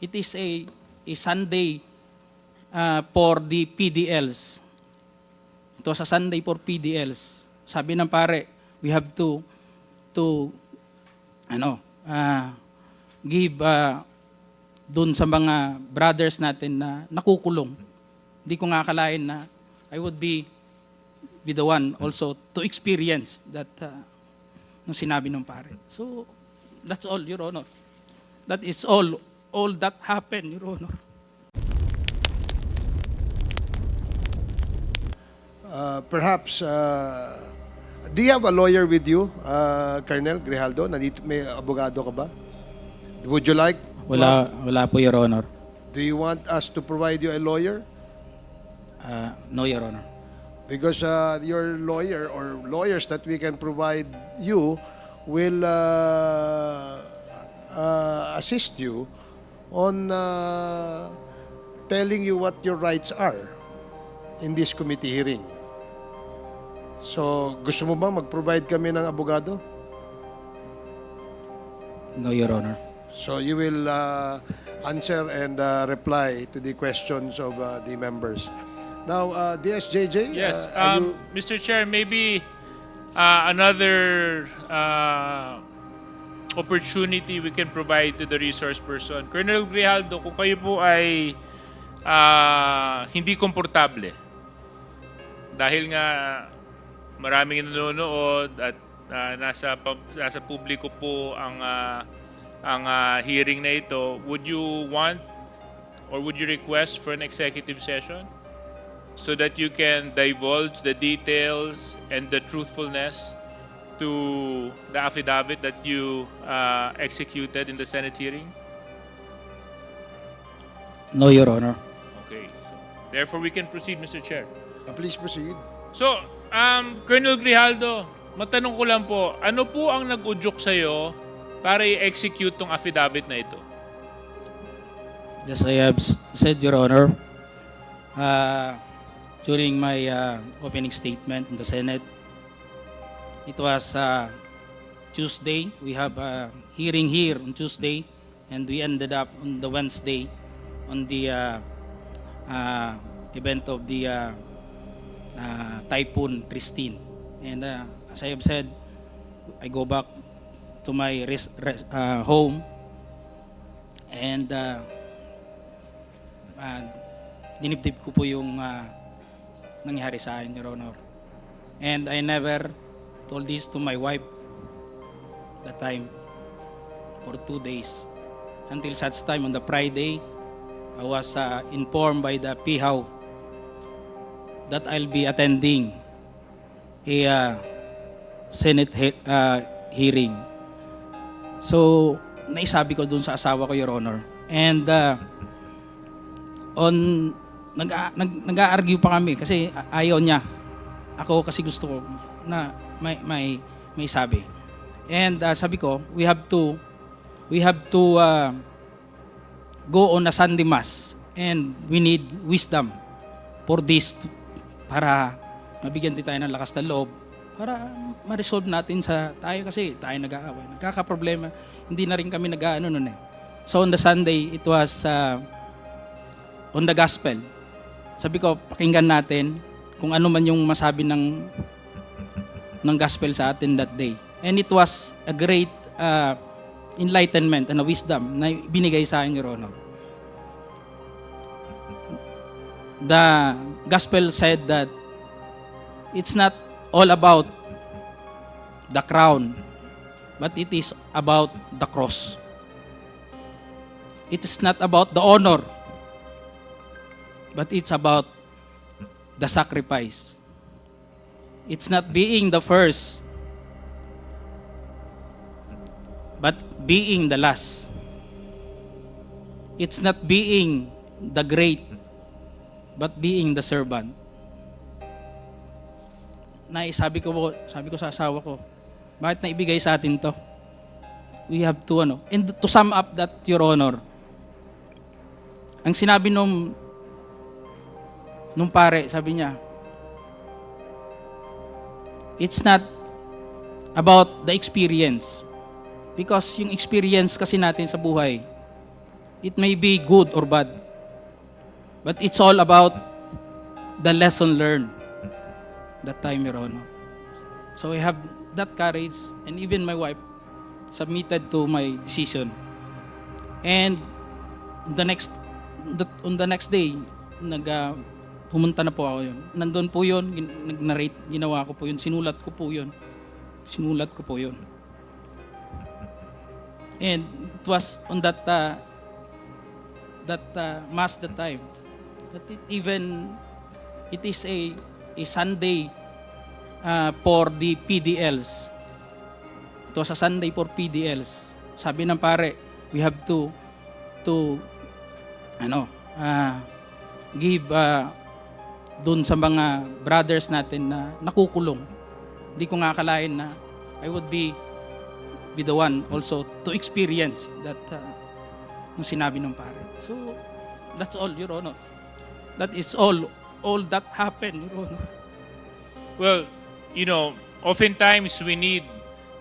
it is a Sunday for the PDLs. It was a Sunday for PDLs. Sabi ng pare, we have to give dun sa mga brothers natin na nakukulong. Hindi ko nga akalain na I would be the one also to experience that nung sinabi ng pare. So, that's all, Your Honor. That is all that happened, Your Honor. Perhaps, do you have a lawyer with you, Colonel Grijaldo? Nandito, may abogado ka ba? Would you like? Wala po, Your Honor. Do you want us to provide you a lawyer? No, Your Honor. Because your lawyer or lawyers that we can provide you will assist you on telling you what your rights are in this committee hearing. So, gusto mo ba mag-provide kami ng abogado? No, Your Honor. So, you will answer and reply to the questions of the members. Now, DSJJ? Yes, are you- Mr. Chair, maybe another opportunity we can provide to the resource person. Colonel Grijaldo, kung kayo po ay hindi komportable, dahil nga maraming nanonood at nasa publiko po ang hearing na ito, would you want or would you request for an executive session? So that you can divulge the details and the truthfulness to the affidavit that you executed in the Senate hearing? No, Your Honor. Okay. So, therefore, we can proceed, Mr. Chair. Please proceed. So, Colonel Grijaldo, matanong ko lang po, ano po ang nag-udyok sa'yo para i-execute tong affidavit na ito? Just I have said, Your Honor, during my opening statement in the Senate, it was Tuesday. We have a hearing here on Tuesday, and we ended up on the Wednesday on the event of the Typhoon Christine. And as I have said, I go back to my home, and dinibdib ko po yung nangyari sa akin, Your Honor. And I never told this to my wife that time for 2 days. Until such time on the Friday, I was informed by the PIHAW that I'll be attending a Senate hearing. So, naisabi ko dun sa asawa ko, Your Honor. And nag-a-argue pa kami kasi ayaw niya. Ako kasi gusto ko na may sabi. And sabi ko, we have to go on a Sunday Mass, and we need wisdom for this para mabigyan din tayo ng lakas ng loob para ma-resolve natin sa tayo kasi tayo nag-aaway. Nagkakaproblema. Hindi na rin kami nag-aano nun eh. So on the Sunday, it was on the gospel. Sabi ko, pakinggan natin kung ano man yung masabi ng gospel sa atin that day. And it was a great enlightenment and a wisdom na binigay sa akin, Your Honor. The gospel said that it's not all about the crown, but it is about the cross. It is not about the honor, but it's about the sacrifice. It's not being the first, but being the last. It's not being the great, but being the servant. Sabi ko sa asawa ko, bakit naibigay sa atin to? We have to, and to sum up that, Your Honor, ang sinabi nung pare, sabi niya, it's not about the experience. Because yung experience kasi natin sa buhay, It may be good or bad. But it's all about the lesson learned that time, Your Honor. So I have that courage, and even my wife submitted to my decision. And on the next day, pumunta na po ako yun. Nandun po yun, nag-narrate, ginawa ko po yun, sinulat ko po yun. And it was on that mass that time that it is a Sunday for the PDLs. It was a Sunday for PDLs. Sabi ng pare, we have to give dun sa mga brothers natin na nakukulong. Hindi ko nga akalain na I would be the one also to experience that nung sinabi ng pare. So, that's all, Your Honor. That is all that happened, Your Honor. Well, oftentimes we need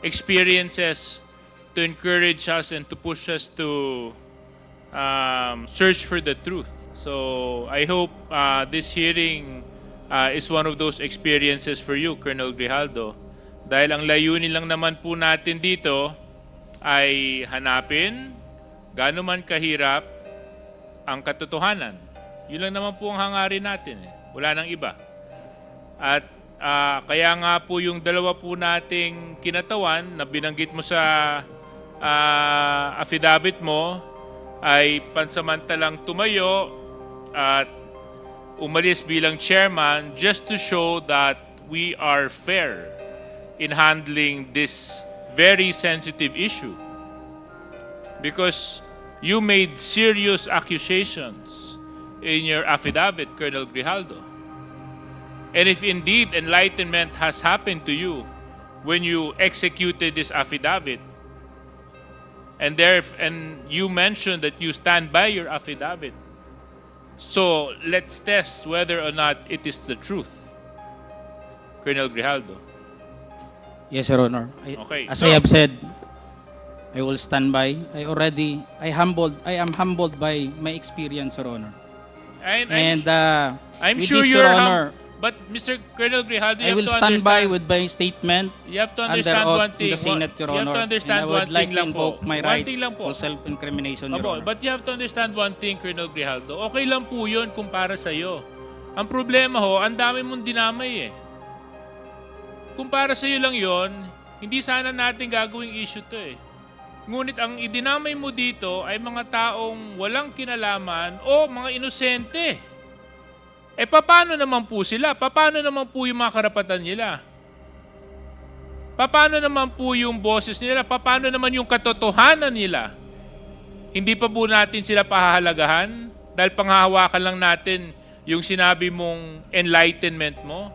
experiences to encourage us and to push us to search for the truth. So I hope this hearing is one of those experiences for you, Colonel Grijaldo. Dahil ang layunin lang naman po natin dito ay hanapin gaano man kahirap ang katotohanan. Yun lang naman po ang hangarin natin. Wala nang iba. At kaya nga po yung dalawa po nating kinatawan na binanggit mo sa affidavit mo ay pansamantalang tumayo at umalis bilang chairman just to show that we are fair in handling this very sensitive issue. Because you made serious accusations in your affidavit, Colonel Grijaldo. And if indeed enlightenment has happened to you when you executed this affidavit, and you mentioned that you stand by your affidavit, so let's test whether or not it is the truth, Colonel Grijaldo. Yes, Your Honor. Okay, As so- I have said, I will stand by. I am humbled by my experience, Your Honor. I'm With sure this, you're Your Honor, but Mr. Colonel Grijaldo, I you will have to stand by understand. with my statement You have to under understand oath one in thing. the Senate, Your You have Honor. to understand And I one would like thing to lang po. invoke my One right thing lang po. to self-incrimination, Your Opo, Honor. but you have to understand one thing, Colonel Grijaldo. Okay lang po yun kung para sa'yo. Ang problema ho, ang dami mong dinamay eh. Kung para sa'yo lang yon, hindi sana natin gagawing issue to eh. Ngunit ang idinamay mo dito ay mga taong walang kinalaman o mga inosente. Eh paano naman po sila? Paano naman po yung mga karapatan nila? Paano naman po yung boses nila? Paano naman yung katotohanan nila? Hindi pa po natin sila pahahalagahan dahil panghahawakan lang natin yung sinabi mong enlightenment mo?